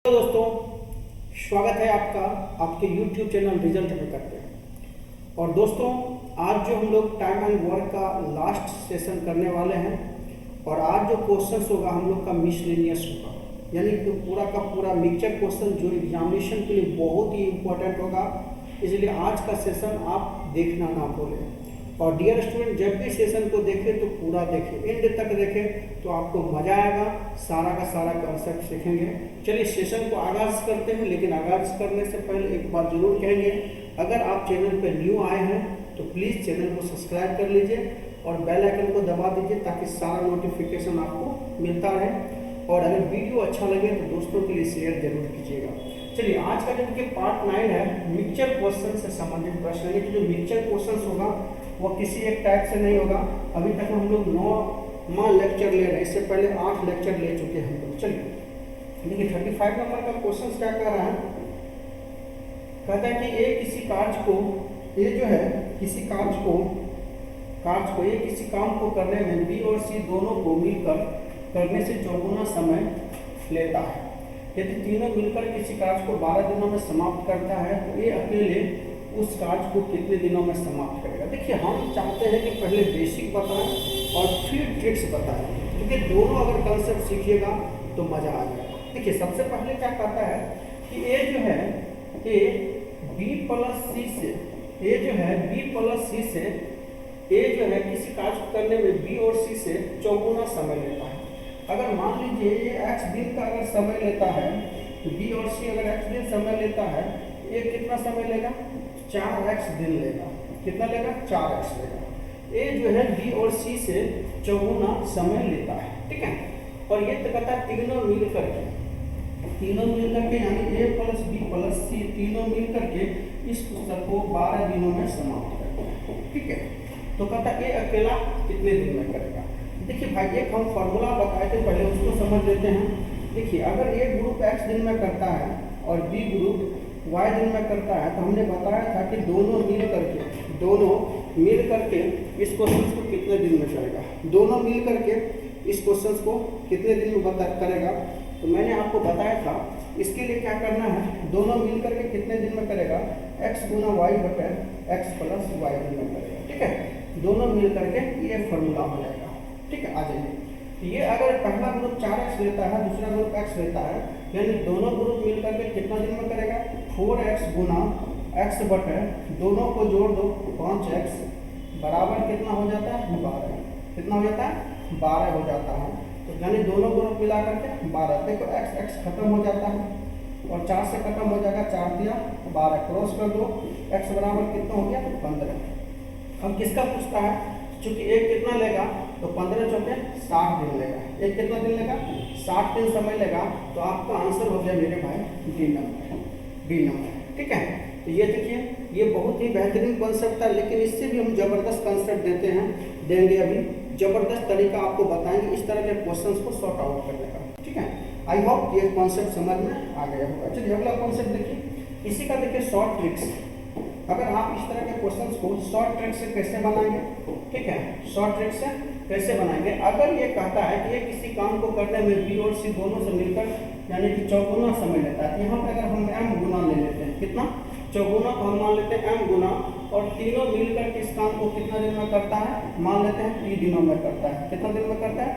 Hello दोस्तों, स्वागत है आपका आपके YouTube चैनल रिजल्ट मेकर पे। और दोस्तों, आज जो हम लोग टाइम एंड वर्क का लास्ट सेशन करने वाले हैं और आज जो क्वेश्चंस होगा हम लोग का मिसलेनियस होगा, यानी कि पूरा का पूरा मिक्सचर क्वेश्चन जो एग्जामिनेशन के लिए बहुत ही इम्पोर्टेंट होगा। इसलिए आज का सेशन आप देखना ना भूलें। और डियर स्टूडेंट, जब भी सेशन को देखें तो पूरा देखें, एंड तक देखें तो आपको मज़ा आएगा, सारा का सारा कंसेप्ट सीखेंगे। चलिए सेशन को आगाज़ करते हैं, लेकिन आगाज़ करने से पहले एक बात जरूर कहेंगे, अगर आप चैनल पर न्यू आए हैं तो प्लीज़ चैनल को सब्सक्राइब कर लीजिए और बेल आइकन को दबा दीजिए ताकि सारा नोटिफिकेशन आपको मिलता रहे। और अगर वीडियो अच्छा लगे तो दोस्तों के लिए शेयर जरूर कीजिएगा। चलिए, आज का जो कि पार्ट 9 है मिक्सचर क्वेश्चन से संबंधित प्रश्न, यानी कि जो मिक्सचर क्वेश्चन होगा वो किसी एक टाइप से नहीं होगा। अभी तक हम लोग 9वां लेक्चर ले रहे हैं, इससे पहले 8 लेक्चर ले चुके हैं हम लोग। चलिए देखिए, 35 नंबर का क्वेश्चन क्या कह रहा है, कहता है कि ये किसी कार्य को, ये जो है किसी कार्य को ये किसी काम को करने में बी और सी दोनों को मिलकर करने से चौगुना समय लेता है। यदि तीनों मिलकर किसी कार्य को 12 दिनों में समाप्त करता है तो ये अकेले उस कार्य को कितने दिनों में समाप्त करेगा। देखिए, हम चाहते हैं कि पहले बेसिक बताएं और फिर ट्रिक्स बताएं, क्योंकि दोनों अगर कंसेप्ट सीखिएगा तो मज़ा आ जाएगा। देखिए, सबसे पहले क्या कहता है कि ये जो है ये बी प्लस सी से, ये जो है बी प्लस सी से, ये जो है किसी कार्य को करने में बी और सी से चौगुना समय लेता है। अगर मान लीजिए ये x दिन का अगर समय लेता है, बी और सी अगर x दिन समय लेता है, ये कितना समय लेगा, 4x दिन लेगा। कितना लेगा, 4x लेगा। ये जो है बी और सी से चौगुना समय लेता है, ठीक है। और ये तो कहता है तीनों मिल करके यानी a प्लस बी प्लस सी तीनों मिल करके इस पुस्तक को 12 दिनों में समाप्त करते हैं, ठीक है। तो कहता है ये अकेला कितने दिन में करेगा। देखिए भाई, एक हम फॉर्मूला बताए थे, पहले उसको समझ लेते हैं। देखिए, अगर एक ग्रुप x दिन में करता है और बी ग्रुप y दिन में करता है, तो हमने बताया था कि दोनों मिल करके इस क्वेश्चन को कितने दिन में करेगा। दोनों मिल करके इस क्वेश्चन को कितने दिन में करेगा, तो मैंने आपको बताया था इसके लिए क्या करना है, दोनों मिल करके कितने दिन में करेगा, x गुना वाई बटे x प्लस वाई दिन में करेगा, ठीक है। दोनों मिल करके ये फॉर्मूला हो जाएगा, ठीक है। आ जाइए, ये अगर पहला ग्रुप 4x लेता है, दूसरा ग्रुप x लेता है, यानी दोनों ग्रुप मिल करके कितना दिन में करेगा, 4x गुना x बटे दोनों को जोड़ दो 5x बराबर कितना हो जाता है, 12। कितना हो जाता है, 12 हो जाता है। तो यानी दोनों ग्रुप मिला करके 12। देखो x खत्म हो जाता है और 4 से खत्म हो जाएगा, 4 दिया 12 क्रॉस कर दो, x बराबर कितना हो गया, 15। अब किसका पूछता है, चूंकि एक कितना लेगा तो 15 चौके 60 दिन लेगा। एक कितना दिन लेगा, 60 दिन समय लेगा। तो आपका आंसर हो गया मेरे भाई डी नंबर, ठीक है। तो ये देखिए, ये बहुत ही बेहतरीन कॉन्सेप्ट था, लेकिन इससे भी हम जबरदस्त कॉन्सेप्ट देंगे अभी जबरदस्त तरीका आपको बताएंगे इस तरह के क्वेश्चंस को सॉर्ट आउट करने का, ठीक है। आई होप ये कॉन्सेप्ट समझ में आ गया होगा। चलिए अगला कॉन्सेप्ट देखिए, इसी का देखिए शॉर्ट ट्रिक्स। अगर आप इस तरह के क्वेश्चंस को शॉर्ट ट्रिक से कैसे बनाएंगे, ठीक है, शॉर्ट ट्रिक से कैसे बनाएंगे। अगर ये कहता है कि ये किसी काम को करने में बी और सी दोनों से मिलकर यानी कि चौगुना समय लेता है, यहाँ पे अगर हम m गुना ले लेते हैं, कितना, चौगुना को हम मान लेते हैं m गुना, और तीनों मिलकर के इस काम को कितना दिन में करता है, मान लेते हैं t दिनों में करता है। कितना दिन में करता है,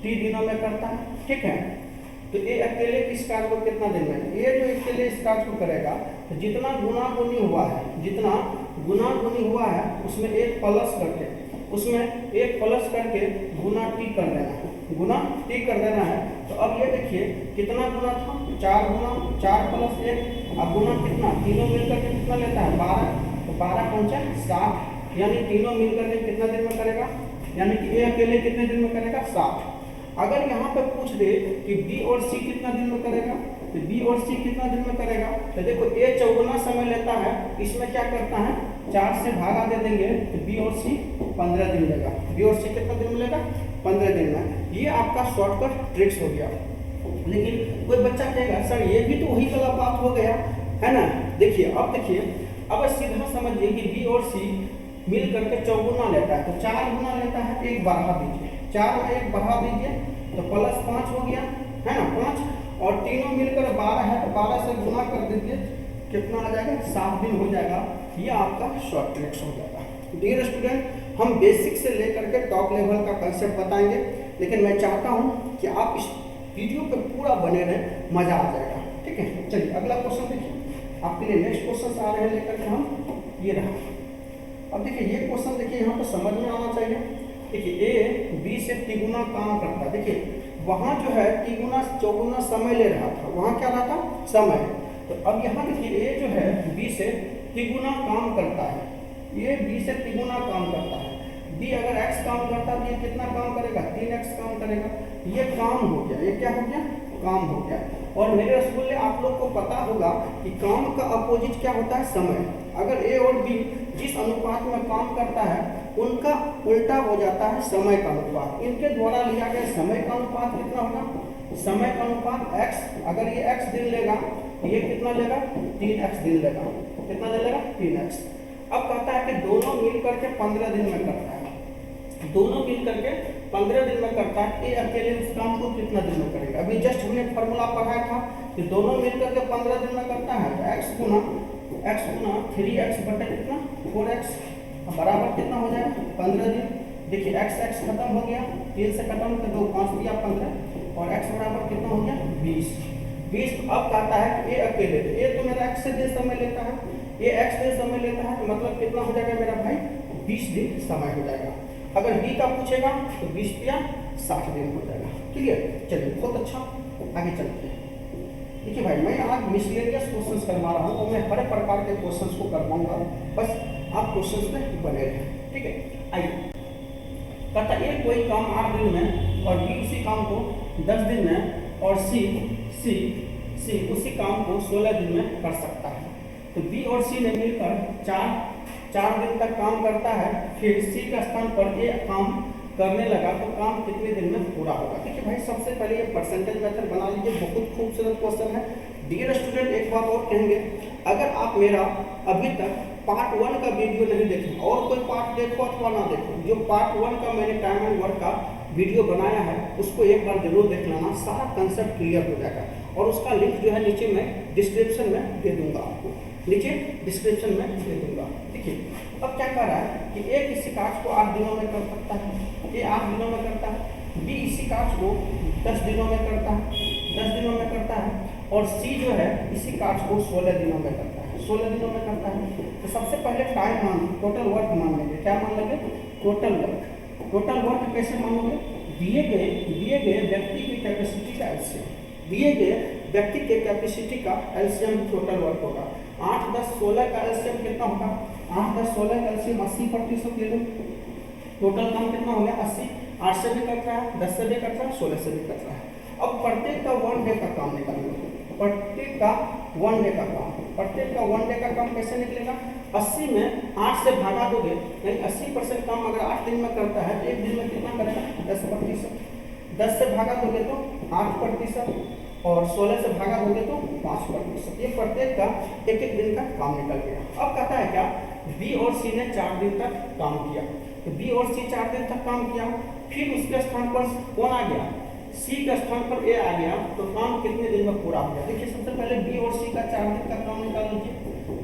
t दिनों में करता है, ठीक है। तो ये अकेले किस कार्य को कितना दिन में, ये जो अकेले इस कार्य को करेगा, तो जितना गुना गुनी हुआ है उसमें एक प्लस करके गुना टी कर देना है। तो अब ये देखिए कितना गुना था, 4 गुना 4 प्लस 1, अब गुना कितना, तीनों मिलकर के कितना लेता है, 12। तो 12 पंचा 60, यानी तीनों मिलकर के कितना दिन में करेगा, यानी कि ये अकेले कितने दिन में करेगा, 60। अगर यहाँ पे पूछ दे कि बी और सी कितना दिन में करेगा, तो बी और सी कितना दिन में करेगा, तो देखो ए चौगुना समय लेता है, इसमें क्या करता है, 4 से भागा दे देंगे तो बी और सी 15 दिन लेगा। बी और सी कितना दिन में लेगा, 15 दिन में। ये आपका शॉर्टकट ट्रिक्स हो गया। लेकिन कोई बच्चा कहेगा सर ये भी तो वही वाला बात हो गया है ना। देखिए, अब सीधा समझिए कि बी और सी मिल करके चौगुना लेता है, तो 4 गुना लेता है, एक बढ़ा दीजिए, 4 में 1 बढ़ा दीजिए तो +5 हो गया, है ना, 5। और तीनों मिलकर 12 है, तो 12 से गुना कर दीजिए, कितना आ जाएगा, 7 दिन हो जाएगा। ये आपका शॉर्ट ट्रिक्स हो जाएगा। डियर स्टूडेंट, हम बेसिक से लेकर के टॉप लेवल का कंसेप्ट बताएंगे, लेकिन मैं चाहता हूँ कि आप इस वीडियो पर पूरा बने रहें, मजा आ जाएगा। ठीक है, चलिए अगला क्वेश्चन देखिए, आपके लिए नेक्स्ट क्वेश्चन आ रहे हैं लेकर के हम, ये रहा। अब देखिए ये क्वेश्चन देखिए यहाँ पर समझ में आना चाहिए। देखिए ए बी से तिगुना काम करता है। देखिए वहाँ जो है तिगुना चौगुना समय ले रहा था, वहाँ क्या रहा था, समय। तो अब यहाँ देखिए ए जो है बी से तिगुना काम करता है, ये बी से तिगुना काम करता है। बी अगर x काम करता है तो ये कितना काम करेगा, 3x काम करेगा। ये काम हो गया, ये क्या हो गया, काम हो गया। और मेरे रसगुल्ले आप लोग को पता होगा कि काम का अपोजिट क्या होता है, समय। अगर ए और बी जिस अनुपात में काम करता है उनका उल्टा हो जाता है समय का अनुपात। इनके द्वारा लिया गया समय का अनुपात कितना होगा, समय का अनुपात x। अगर ये x दिन लेगा, ये कितना लेगा, 3x दिन लेगा। कितना दिन लेगा, 3x। अब कहता है कि दोनों मिल करके 15 दिन में करता है, दोनों मिल करके 15 दिन में करता है। ये अकेले उस काम को कितना दिन में करेगा। अभी जस्ट हमने फॉर्मूला पढ़ाया था कि दोनों मिल करके 15 दिन में करता है, तो x गुना 3x बटे कितना, 4x बराबर कितना हो जाएगा, 15 दिन। देखिए x खत्म हो गया, 3 से खत्म तो 2 5 दिया 15, और x बराबर कितना हो गया, 20। अब कहता है कि ये अकेले, ये तो मेरा x से दिन समय लेता है, ये x से समय लेता है, तो मतलब कितना हो जाएगा मेरा भाई, 20 दिन समय हो जाएगा। अगर b का पूछेगा तो 20 या 60 दिन हो जाएगा। क्लियर, चलिए बहुत अच्छा, आगे चलते हैं। देखिए भाई मैं आज मिसलेनियस क्वेश्चंस करवा रहा हूँ और मैं हर प्रकार के क्वेश्चंस को करवाऊंगा, बस आप क्वेश्चंस में बने रहें। ठीक है, आइए। कहता ए कोई काम 8 दिन में और बी उसी काम को 10 दिन में और सी उसी काम को 16 दिन में कर सकता है। तो बी और सी ने मिलकर 4 दिन तक काम करता है, फिर सी के स्थान पर ए काम करने लगा, तो काम कितने दिन में पूरा होगा। देखिए भाई सबसे पहले ये परसेंटेज मेथड बना लीजिए, बहुत खूबसूरत क्वेश्चन है। डियर स्टूडेंट एक बात और कहेंगे, अगर आप मेरा अभी तक पार्ट 1 का वीडियो नहीं देखें और कोई पार्ट देखो अथवा ना देखो, जो पार्ट 1 का मैंने टाइम एंड वर्क का वीडियो बनाया है उसको एक बार जरूर देख लेना, सारा कंसेप्ट क्लियर हो जाएगा। और उसका लिंक जो है नीचे मैं डिस्क्रिप्शन में दे दूंगा, आपको नीचे डिस्क्रिप्शन में दे दूंगा। देखिए अब क्या कर रहा है कि ए किसी कार्य को 8 दिनों में कर सकता है, ये 8 दिनों में करता है। बी इसी कार्य को 10 दिनों में करता है, 10 दिनों में करता है। और सी जो है इसी कार्य को 16 दिनों में करता है, 16 दिनों में करता है। तो सबसे पहले टाइम मान, टोटल वर्क मान लेंगे। क्या मान लेंगे, टोटल वर्क। टोटल वर्क कैसे मानोगे, दिए गए व्यक्ति की कैपेसिटी का एलसीएम, दिए गए व्यक्ति के कैपेसिटी का एलसीएम टोटल वर्क होगा। 8 10 16 का एलसीएम कितना होगा, 8 10 16 का एलसीएम 80% ले लो। टोटल काम कितना हो गया, 80। 8 से भी कट रहा है, 10 से भी कट रहा है, 16 से भी कट रहा है। अब प्रत्येक का 1 डे का काम निकालना, प्रत्येक का 1 डे का काम, प्रत्येक का 1 डे का काम कैसे निकलेगा, 80 में 8 से भागा दोगे, यानी 80% काम अगर 8 दिन में करता है तो एक दिन में कितना करेगा, 10%। 10 से भागा दोगे तो 8% और 16 से भागा दोगे तो 5%। ये प्रत्येक का एक दिन का काम निकल गया। अब कहता है क्या, बी और सी ने 4 दिन तक काम किया, तो बी और सी 4 दिन तक काम किया, फिर उसके स्थान पर कौन आ गया, सी के स्थान पर ए आ गया, तो काम कितने दिन में पूरा हो गया। देखिए सबसे पहले बी और सी का 4 दिन का काम निकाल लीजिए।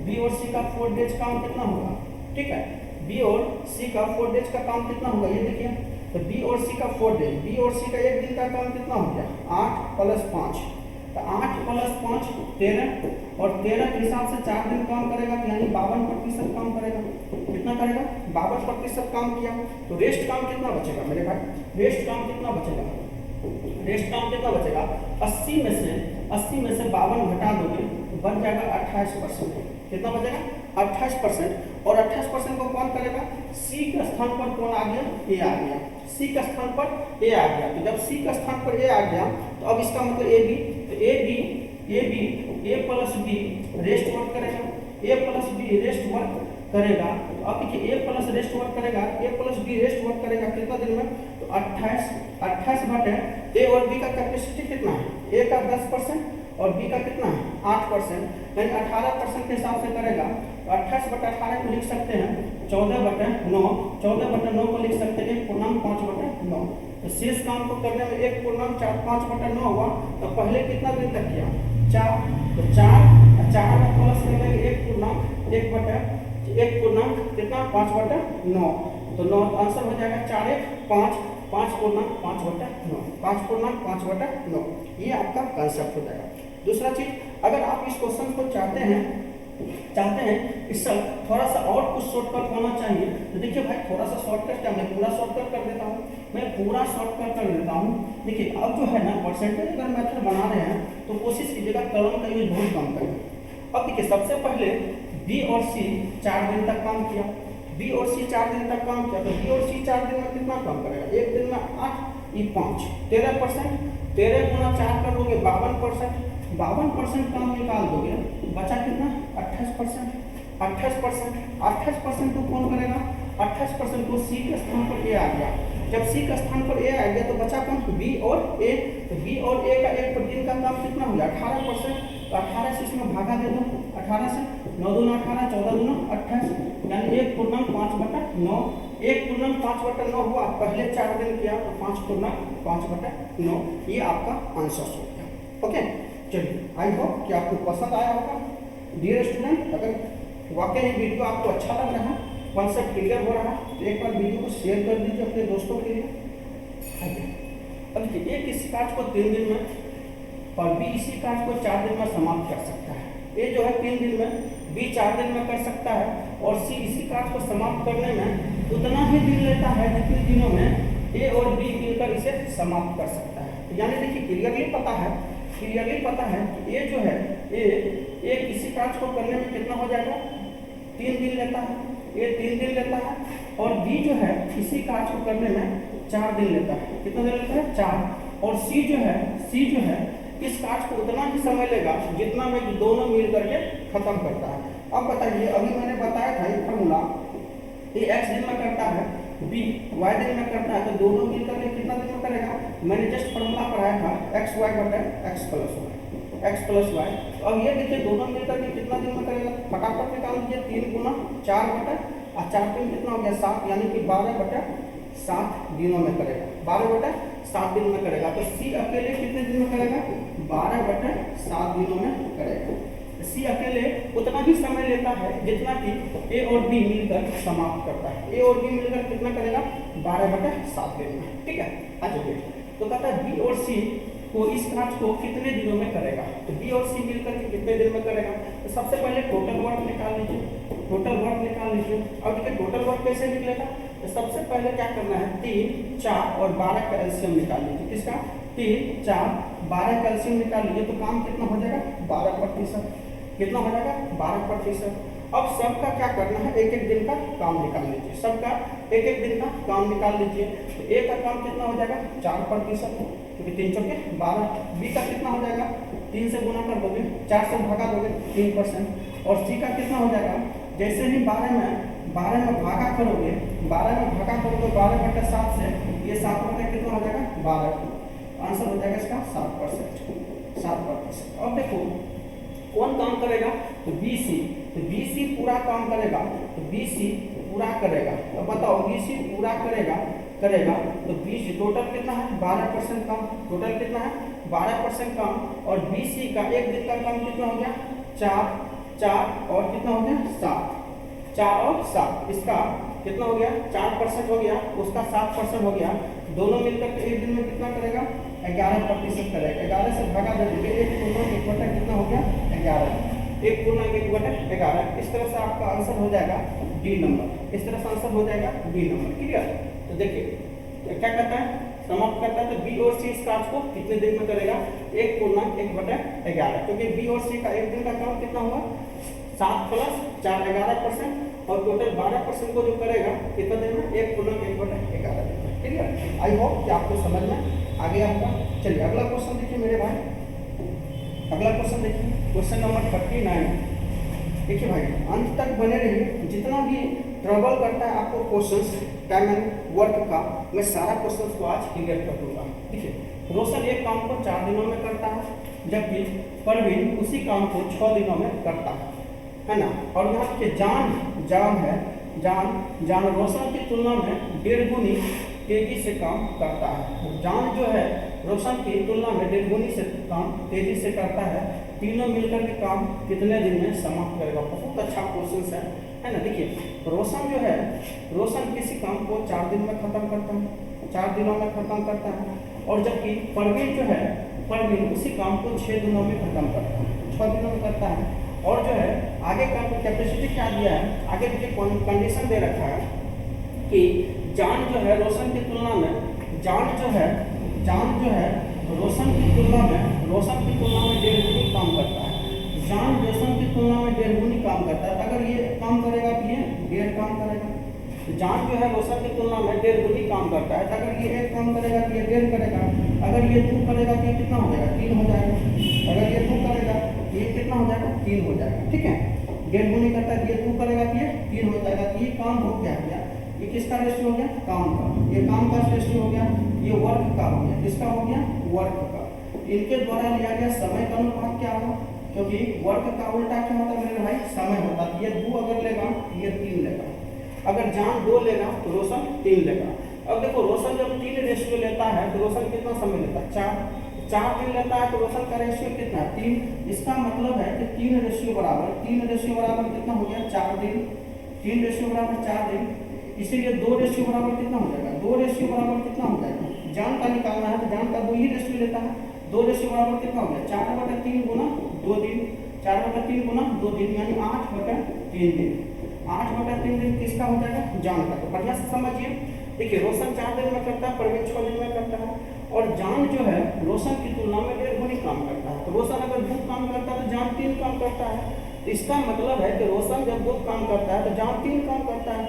बी और सी का 4 डेज काम कितना होगा, ठीक है, बी और सी का 4 डेज का काम कितना होगा, ये देखिए। तो बी और सी का 4 डेज, बी और सी का एक दिन का काम कितना हो गया, 8 + 5, तो 8 + 5 13, और 13 के हिसाब से 4 दिन काम करेगा, तो यानी 52% काम करेगा। कितना करेगा, 52% काम किया, तो रेस्ट काम कितना बचेगा मेरे भाई, रेस्ट काम कितना बचेगा, रेस्ट काम कितना बचेगा, 80 में से 52 घटा दोगे तो बन जाएगा 28%। कितना बचेगा, 28%। और 28% को कौन करेगा, सी के स्थान पर कौन आ गया, ए आ गया, सी के स्थान पर ए आ गया। तो जब सी के स्थान पर ए आ गया तो अब इसका मतलब ए बी, तो ए प्लस बी रेस्ट वर्क करेगा, ए प्लस बी रेस्ट वर्क करेगा। तो अब देखिए ए प्लस रेस्ट वर्क करेगा, ए प्लस बी रेस्ट वर्क करेगा कितना दिन में, तो 28 बटे ए और बी का कैपेसिटी कितना है, ए का 10% और बी का कितना है 8%, यानी 18% के हिसाब से करेगा तो 28/18 को लिख सकते हैं 14/9, 14/9 को लिख सकते हैं 1/5/9। तो शेष काम को करने में 1.45/9 हुआ, तो पहले कितना दिन तक किया 4, तो 4 में प्लस कर देंगे 1.5/9, तो 9 आंसर हो जाएगा 4 1 5, 5.5/9, 5.5/9। ये आपका कंसेप्ट हो जाएगा। दूसरा चीज, अगर आप इस क्वेश्चन को चाहते हैं इससे थोड़ा सा और कुछ शॉर्टकट होना चाहिए, तो देखिए भाई थोड़ा सा शॉर्टकट क्या, मैं पूरा शॉर्टकट कर देता हूँ, देखिए अब जो है ना परसेंटेज अगर मेथड बना रहे हैं तो कोशिश कीजिएगा कलम का यूज बहुत कम करें। अब देखिए सबसे पहले बी और सी 4 दिन तक काम किया, तो बी और सी 4 दिन में कितना काम करेगा, एक दिन में 8, ये 5, 13%, 13 गुना 4 कर दोगे 52% काम निकाल दोगे, बचा कितना 28%, 28% को कौन करेगा, 28% को सी के स्थान पर ए आ गया। जब सी के स्थान पर ए आ गया तो बचा कौन, बी और ए। तो बी और ए का एक दिन का काम कितना हो गया 18%, तो 18 से इसमें भागा दे दो, 18 से 9 दूना 18, 14 दूना 28, यानी 1.5/9, 1.5/9 हुआ। पहले 4 दिन किया तो 5.5/9, ये आपका आंसर हो गया। ओके, चलिए आई होप कि आपको पसंद आया होगा। डियर स्टूडेंट, अगर वाकई वीडियो आपको अच्छा लग रहा है, कॉन्सेप्ट क्लियर हो रहा है, तो एक बार वीडियो को शेयर कर दीजिए अपने दोस्तों के लिए। अब देखिए एक इसी कार्य को 3 दिन में और बी इसी कार्य को 4 दिन में समाप्त कर सकता है। ए जो है 3 दिन में, बी 4 दिन में कर सकता है, और सी इसी कार्य को समाप्त करने में उतना ही दिन लेता है जितने दिनों में ए और बी मिलकर इसे समाप्त कर सकता है। यानी देखिए क्लियरली पता है कि ए जो है ए किसी कार्य को करने में कितना हो जाएगा 3 दिन लेता है, ये 3 दिन लेता है, और बी जो है इसी कार्य को करने में 4 दिन लेता है। कितना दिन लेता है 4, और सी जो है इस कार्य को उतना ही समय लेगा जितना में दोनों मिल करके खत्म करता है। अब बताइए, अभी मैंने बताया था ये फॉर्मूला, ये एक्स दिन में करता है, बी वाई दिन में करता है, तो दोनों मिल करके कितना दिन में करेगा, मैंने जस्ट फॉर्मूला पढ़ाया था x y बटा x प्लस वाई। तो अब ये देखिए दोनों मिलकर के कितना दिन में करेगा, फटाफट निकाल लीजिए, 3 गुना 4 बटा 4 दिन कितना हो गया 7, यानी कि 12/7 दिनों में करेगा, 12/7 दिन में करेगा। तो सी अकेले कितने दिन में करेगा, 12/7 दिनों में करेगा। सी अकेले उतना ही समय लेता है जितना कि ए और बी मिलकर समाप्त करता है। ए और बी मिलकर कितना करेगा 12/7 दिन में, ठीक है। अच्छा देखिए, तो कहता है बी और सी को इस कार्य को कितने दिनों में करेगा, तो बी और सी मिलकर के कितने दिन में करेगा। तो सबसे पहले टोटल वर्क निकाल लीजिए। अब देखिए टोटल वर्क कैसे निकलेगा, तो सबसे पहले क्या करना है 3, 4 और 12 का एलसीएम निकाल लीजिए। किसका 3, 4, 12 का एलसीएम निकाल लीजिए, तो काम कितना हो जाएगा 12%। कितना हो जाएगा 12%। अब सबका क्या करना है, एक दिन का काम निकाल लीजिए, सबका एक दिन का काम निकाल लीजिए। तो ए का काम कितना हो जाएगा 4%, क्योंकि 3 चौके 12। बी का कितना हो जाएगा 3 से गुना कर दोगे, 4 से भागा दोगे 3%। और सी का कितना हो जाएगा, जैसे ही 12 में भागा करोगे, 12/7 से ये 7 कितना हो जाएगा 12, आंसर हो जाएगा इसका 7%। अब देखो कौन काम करेगा, तो BC पूरा काम करेगा, तो BC पूरा करेगा। तो बताओ BC पूरा करेगा, तो BC टोटल कितना है 12% काम, टोटल कितना है 12% काम, और BC का एक दिन का काम कितना हो गया 4 और कितना हो गया 7, 4 और 7, इसका कितना हो गया 4% हो गया, उसका 7% हो गया। दोनों मिलकर के एक दिन में कितना करेगा 11% करेगा। 11 से भागा दे देंगे, 1/1 कितना हो गया 11, 1/1/11। इस तरह से आपका आंसर हो जाएगा डी नंबर, इस तरह से आंसर हो जाएगा डी नंबर, क्लियर। तो देखिए क्या करता है, समाप्त करता है। तो बी और सी इस कार्य को कितने दिन में करेगा 1/1/11, क्योंकि बी और सी का एक दिन का काम कितना हुआ 7 + 4 11%, और टोटल 12% को जो करेगा कितना दिन में 1/1/11, क्लियर। आई होप कि आपको समझ में आ गया होगा। चलिए अगला क्वेश्चन देखिए मेरे भाई, अगला क्वेश्चन देखिए, क्वेश्चन नंबर 39। देखिए भाई अंत तक बने रहिए, जितना भी ट्रबल करता है आपको क्वेश्चंस टाइम एंड वर्क का, मैं सारा क्वेश्चंस को आज क्लियर कर दूंगा। देखिए रोशन एक काम को 4 दिनों में करता है, जबकि परवीन उसी काम को 6 दिनों में करता है। है ना। और यहाँ के जान रोशन की तुलना में 1.5 गुनी तेजी से काम करता है। जान जो है रोशन की तुलना में 1.5 गुनी से काम तेजी से करता है। तीनों मिलकर के काम कितने दिन में समाप्त करेगा? बहुत अच्छा क्वेश्चन है ना। देखिए रोशन किसी काम को 4 दिन में खत्म करता है, 4 दिनों में खत्म करता है। और जबकि परवीन उसी काम को 6 दिनों में खत्म करता है, 6 दिनों में करता है। और जो है आगे का कैपेसिटी क्या दिया है, आगे देखिए कंडीशन दे रखा है कि जान जो है रोशन की तुलना में रोशन की तुलना में 1.5 गुनी काम करता है। जान रोशन की तुलना में 1.5 गुनी काम करता है। अगर ये काम करेगा तो ये 1.5 काम करेगा। जान जो है रोशन की तुलना में 1.5 गुनी काम करता है। अगर ये 1 काम करेगा तो ये 1.5 करेगा। अगर ये 2 करेगा तो ये कितना हो जाएगा? 3 हो जाएगा। अगर ये 2 करेगा तो ये कितना हो जाएगा? 3 हो जाएगा। ठीक है, 1.5 गुनी करता है तो ये 2 करेगा तो ये 3 हो जाएगा। तो ये काम हो गया। ये किसका रेशियो हो गया? काम का। ये काम का रेशियो हो गया, ये वर्क का हो गया। किसका हो गया? वर्क का। इनके द्वारा लिया गया समय का अनुपात क्या होगा? क्योंकि वर्क का उल्टा क्या होता है मेरे भाई? समय होता है। ये 2 अगर लेगा ये 3 लेगा। अगर जान 2 लेगा तो रोशन 3 लेगा। अब देखो रोशन जब 3 रेशियो लेता है तो रोशन कितना समय लेता है? 4 दिन लेता है तो रोशन का रेशियो कितना है? 3। इसका मतलब है कि 3 रेशियो बराबर कितना हो गया? 4 दिन। 3 रेशियो बराबर 4 दिन। इसीलिए 2 रेशियो बराबर कितना हो जाएगा? 2 रेशियो बराबर कितना हो जाएगा? जान का निकालना है तो जान का 2 ही रेशियो लेता है। 2 रेशियो बराबर कितना हो गया? 4/3 गुना 2 दिन। 4/3 गुना 2 दिन यानी 8/3 दिन। 8/3 दिन किसका हो जाएगा? जान का। तो बढ़िया से समझिए। देखिए रोशन 4 दिन में करता है, परवीन 6 दिन में करता है। और जान जो है रोशन की तुलना में 1.5 गुनी काम करता है। तो रोशन अगर 2 काम करता है तो जान 3 काम करता है। इसका मतलब है कि रोशन जब 2 काम करता है तो जान 3 काम करता है।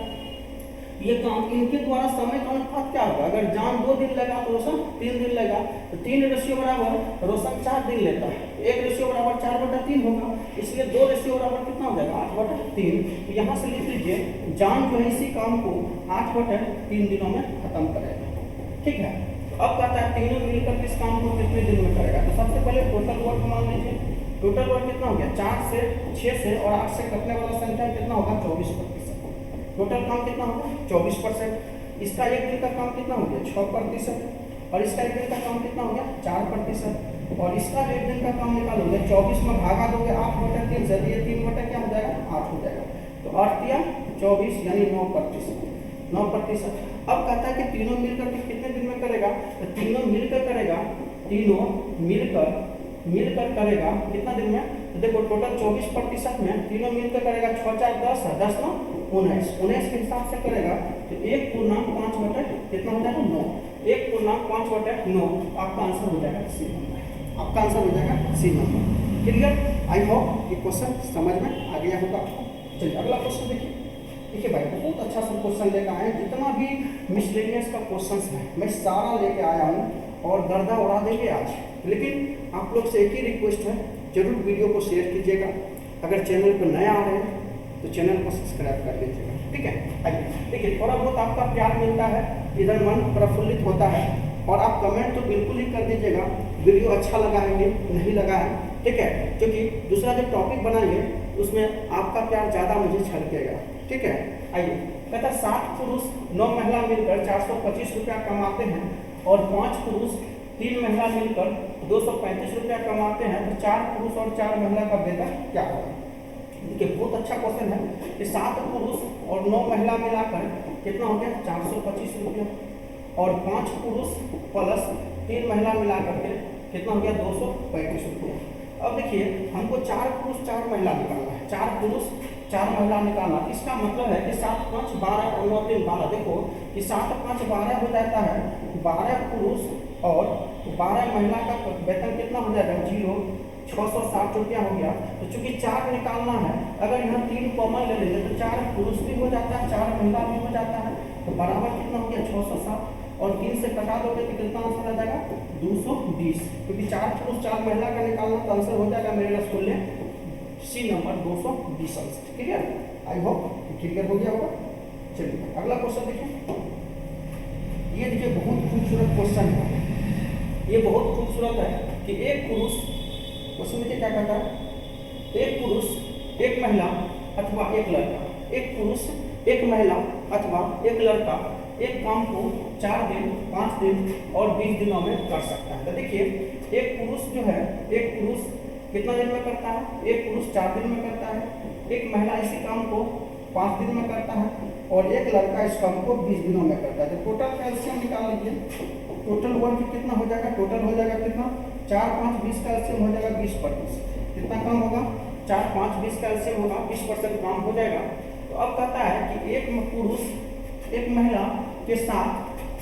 ये काम इनके द्वारा समय का अनुपात क्या होगा? अगर जान 2 दिन लगा तो रोशन 3 दिन लगा। तो 3 रेशियो बराबर रोशन 4 दिन लेता है। 1 रेशियो बराबर 4/3 होगा। इसलिए 2 रेशियो बराबर कितना हो जाएगा? 8/3। तो यहाँ से लिख लीजिए जान जो है इसी काम को 8/3 दिनों में खत्म करेगा। ठीक है, तो अब कहता है तीनों मिलकर इस काम को कितने दिन में करेगा? तो सबसे पहले टोटल वर्क मान लीजिए। टोटल वर्क कितना हो गया? 4 से 6 से और 8 से कटने वाला संख्या कितना होगा? 24%। टोटल काम कितना होगा? 24%। इसका 1 दिन का काम कितना हो गया? 6%। और इसका 1 दिन का काम कितना हो गया? 4%। और इसका 1 दिन का काम निकालोगे 24 में भागा दोगे 8/3 से, ये 3 क्या हो जाएगा? 8 हो जाएगा। तो 8 या 24 यानी 9%। अब कहता है कि तीनों मिलकर के कितने दिन में करेगा? तो तीनों मिलकर करेगा कितना दिन में? तो देखो टोटल 24% में तीनों मिलकर करेगा 6 4 10 10 9 19 के हिसाब से करेगा। तो 1/5 कितना हो जाएगा? 9। 1/5/9 आपका आंसर हो जाएगा C number. Clear? I hope ये क्वेश्चन समझ में आ गया होगा। चलिए अगला क्वेश्चन देखिए भाई बहुत अच्छा सा क्वेश्चन लेकर आए। जितना भी मिसलेनियस का क्वेश्चन है मैं सारा लेके आया हूँ और गर्दा उड़ा देंगे आज। लेकिन आप लोग से एक ही रिक्वेस्ट है, जरूर वीडियो को शेयर कीजिएगा। अगर चैनल पर नया आ रहे हैं तो चैनल को सब्सक्राइब कर लीजिएगा। ठीक है, आइए देखिए थोड़ा बहुत आपका प्यार मिलता है, इधर मन प्रफुल्लित होता है। और आप कमेंट तो बिल्कुल ही कर दीजिएगा वीडियो अच्छा लगा है कि नहीं लगा है। ठीक है, क्योंकि दूसरा जो टॉपिक बनाएंगे उसमें आपका प्यार ज़्यादा मुझे छलकेगा। ठीक है, आइए कहता 7 पुरुष 9 महिला मिलकर 425 रुपया कमाते हैं और 5 पुरुष 3 महिला मिलकर 235 रुपया कमाते हैं। तो 4 पुरुष और 4 महिला का वेतन क्या होगा? देखिए बहुत अच्छा क्वेश्चन है कि 7 पुरुष और 9 महिला मिलाकर कितना हो गया? 425 रुपया। और 5 पुरुष प्लस 3 महिला मिलाकर के कितना हो गया? 235 रुपया। अब देखिए हमको 4 पुरुष 4 महिला निकालना है। 4 पुरुष 4 महिला निकालना। इसका मतलब है कि 7 5 12 और 9 3 12। देखो कि 7 5 12 हो जाता है। 12 पुरुष और 12 महिला का वेतन कितना हो जाएगा? 0। 660 रुपया हो गया। तो चूंकि 4 निकालना है, अगर यहाँ 3 कॉमन ले लेंगे तो 4 पुरुष भी हो जाता है, 4 महिला भी हो जाता है। तो बराबर कितना हो गया? 660। और 3 से कटा दोगे तो कितना आंसर आ जाएगा? 220। क्योंकि 4 पुरुष 4 महिला का निकालना तो आंसर हो जाएगा मेरे रसगुल्ले C number 220 answer. Clear? I hope clear हो गया होगा। चलिए अगला क्वेश्चन देखिए। ये देखिए बहुत खूबसूरत क्वेश्चन है। ये बहुत खूबसूरत है कि एक पुरुष, क्वेश्चन देखिए क्या कहता है? एक पुरुष 1 महिला अथवा एक लड़का, एक पुरुष, एक महिला अथवा एक लड़का एक काम को 4 दिन, 5 दिन और 20 दिनों में कर सकता है। तो देखिए एक पुरुष जो है, एक पुरुष कितना दिन में करता है? एक पुरुष 4 दिन में करता है, एक महिला इसी काम को 5 दिन में करता है और एक लड़का इस काम को 20 दिनों में करता है। तो टोटल कैल्शियम निकाल लीजिए। टोटल वर्क कितना हो जाएगा? टोटल हो जाएगा कितना? 4, 5, 20 कैल्शियम हो जाएगा 20%। कितना काम होगा? 4, 5, 20 कैल्शियम होगा, 20% काम हो जाएगा। तो अब कहता है कि एक पुरुष एक महिला के साथ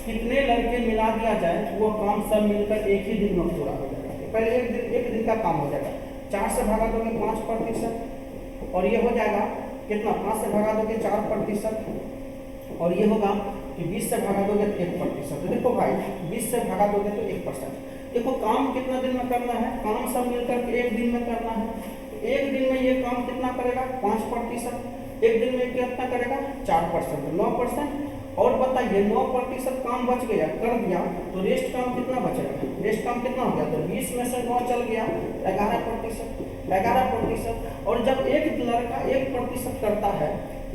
कितने लड़के मिला दिया जाए वो काम सब मिलकर एक ही दिन में पूरा हो जाएगा। पहले एक दिन का काम हो जाएगा। 4 से भागा दोगे 5% और ये हो जाएगा कितना? 5 से भागा दोगे 4% और ये होगा कि 20 से भागा दोगे 1%। तो देखो भाई 20 से भागा दोगे तो 1%। देखो काम कितना दिन में करना है? काम सब मिलकर एक दिन में करना है। तो एक दिन में ये काम कितना करेगा? 5%। एक दिन में कितना करेगा? 4%, 9%। और बताइए 9% काम बच गया, कर दिया, तो रेस्ट काम कितना बचेगा? रेस्ट काम कितना हो गया? तो 20 में से 9 चल गया, 11%। 11%। और जब एक लड़का 1% करता है,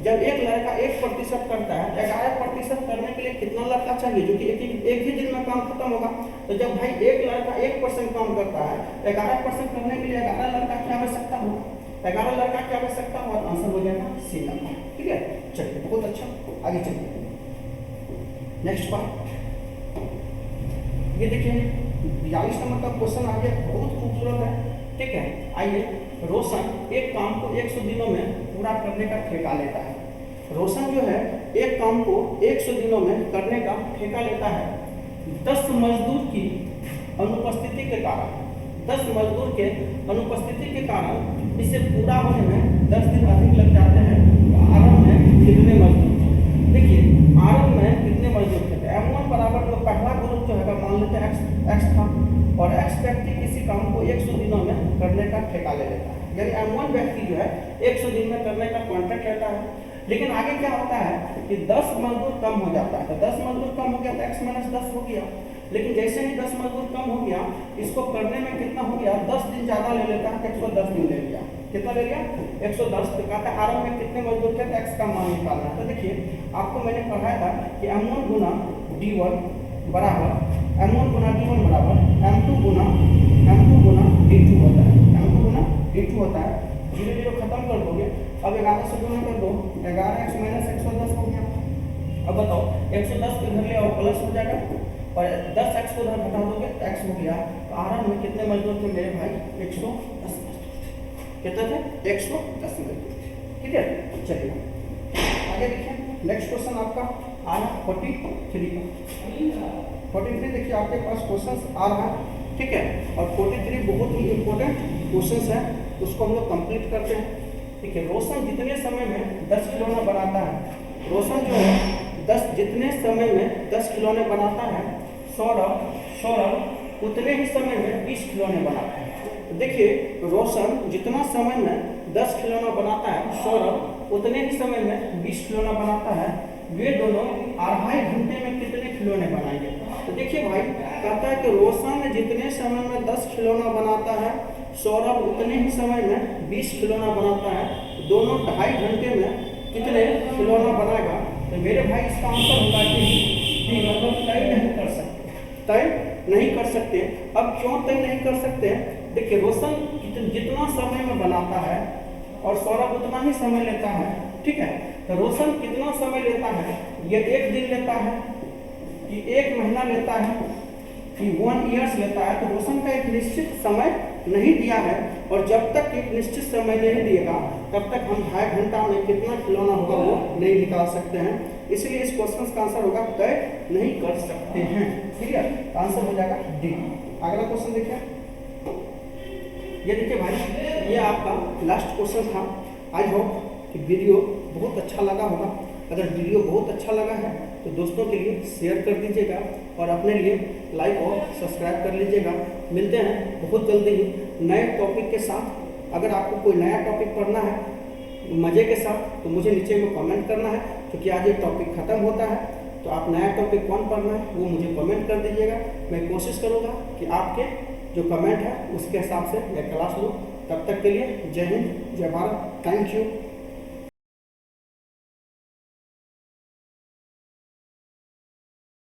जब एक लड़का 1% करता है, 11% करने के लिए कितना लड़का चाहिए? जो कि एक ही दिन में काम खत्म होगा। तो जब भाई एक लड़का 1% काम करता है, 11% करने के लिए 11 लड़का की आवश्यकता होगा। 11 लड़का की आवश्यकता हो, आंसर हो जाएगा सी नंबर। ठीक है, चलिए बहुत अच्छा, आगे चलिए नेक्स्ट पार्ट। ये देखिए 42 नंबर का क्वेश्चन आ गया, बहुत खूबसूरत है। ठीक है, आइए। रोशन एक काम को 100 दिनों में पूरा करने का ठेका लेता है। रोशन जो है एक काम को 100 दिनों में करने का ठेका लेता है। 10 मजदूर की अनुपस्थिति के कारण, 10 मजदूर के अनुपस्थिति के कारण इसे पूरा होने में 10 दिन अधिक लग जाते हैं। तो आरंभ में कितने मजदूर थे? देखिए आरंभ में कितने मजदूर थे? M1 बराबर जो पहला ग्रुप जो है मान लेते हैं x था और x व्यक्ति किसी काम को 100 दिनों में करने का ठेका ले लेता है। यानी M1 व्यक्ति जो है 100 दिन में करने का कॉन्ट्रैक्ट लेता है। लेकिन आगे क्या होता है कि 10 मजदूर कम हो जाता है। तो 10 मजदूर कम हो गया तो x - 10 हो गया। लेकिन जैसे ही 10 मजदूर कम हो गया, इसको करने में कितना हो गया? 10 दिन ज़्यादा ले लेता है, 110 दिन ले लिया। कितना ले लिया? 110। तो कहता है आरंभ में कितने मजदूर थे? x का मान निकालना है। तो देखिए आपको मैंने पढ़ाया था कि M1 गुना D1 बराबर M1 गुना D1 बराबर M2 गुना D2 होता है। M2 गुना D2 होता है। 0 0 खत्म कर दोगे। अब 11 से गुना कर दो, 11x - 110 हो गया। अब बताओ 110 को इधर ले आओ, प्लस हो जाएगा और 10x को उधर घटा दोगे तो x हो गया। तो आरंभ में कितने मजदूर थे मेरे भाई? 110 मजदूर। कितने थे? 110 मजदूर। ठीक है, चलिए आगे देखिए। नेक्स्ट क्वेश्चन आपका आ रहा 43 का। 43 देखिए आपके पास क्वेश्चन आ रहा है। ठीक है, और 43 बहुत ही इंपॉर्टेंट क्वेश्चन है, उसको हम लोग कंप्लीट करते हैं। ठीक है, रोशन जितने समय में 10 खिलौना बनाता है, रोशन जो है 10 जितने समय में 10 खिलौने बनाता है, सौरभ उतने ही समय में 20 खिलौने बनाता है। तो देखिए रोशन जितना समय में 10 खिलौना बनाता है, सौरभ उतने ही समय में 20 खिलौना बनाता है। वे दोनों 2.5 घंटे में कितने खिलौने बनाएंगे? तो देखिए भाई कहता है कि रोशन जितने समय में 10 खिलौना बनाता है, सौरभ उतने ही समय में 20 खिलौना बनाता है। दोनों 2.5 घंटे में कितने खिलौना बनाएगा? तो मेरे भाई इसका आंसर होगा कि मतलब तय नहीं कर सकते, तय नहीं कर सकते। अब क्यों तय नहीं कर सकते? देखिए रोशन जितना समय में बनाता है और सौरभ उतना ही समय लेता है। ठीक है, तो रोशन कितना समय लेता है? ये 1 दिन लेता है कि 1 महीना लेता है कि 1 ईयर्स लेता है? तो रोशन का एक निश्चित समय नहीं दिया है और जब तक एक निश्चित समय नहीं दिएगा तब तक हम 2.5 घंटा में कितना खिलौना होगा वो नहीं निकाल सकते हैं। इसलिए इस क्वेश्चन का आंसर होगा तय नहीं कर सकते हैं। ठीक है, आंसर हो जाएगा डी। अगला क्वेश्चन देखिए। ये देखिए भाई ये आपका लास्ट क्वेश्चन था। आई होप कि वीडियो बहुत अच्छा लगा होगा। अगर वीडियो बहुत अच्छा लगा है तो दोस्तों के लिए शेयर कर दीजिएगा और अपने लिए लाइक और सब्सक्राइब कर लीजिएगा। मिलते हैं बहुत जल्दी ही नए टॉपिक के साथ। अगर आपको कोई नया टॉपिक पढ़ना है मज़े के साथ तो मुझे नीचे में कमेंट करना है, क्योंकि आज ये टॉपिक ख़त्म होता है। तो आप नया टॉपिक कौन पढ़ना है वो मुझे कमेंट कर दीजिएगा। मैं कोशिश करूँगा कि आपके जो कमेंट है उसके हिसाब से मैं क्लास लूँ। तब तक के लिए जय हिंद, जय भारत, थैंक यू।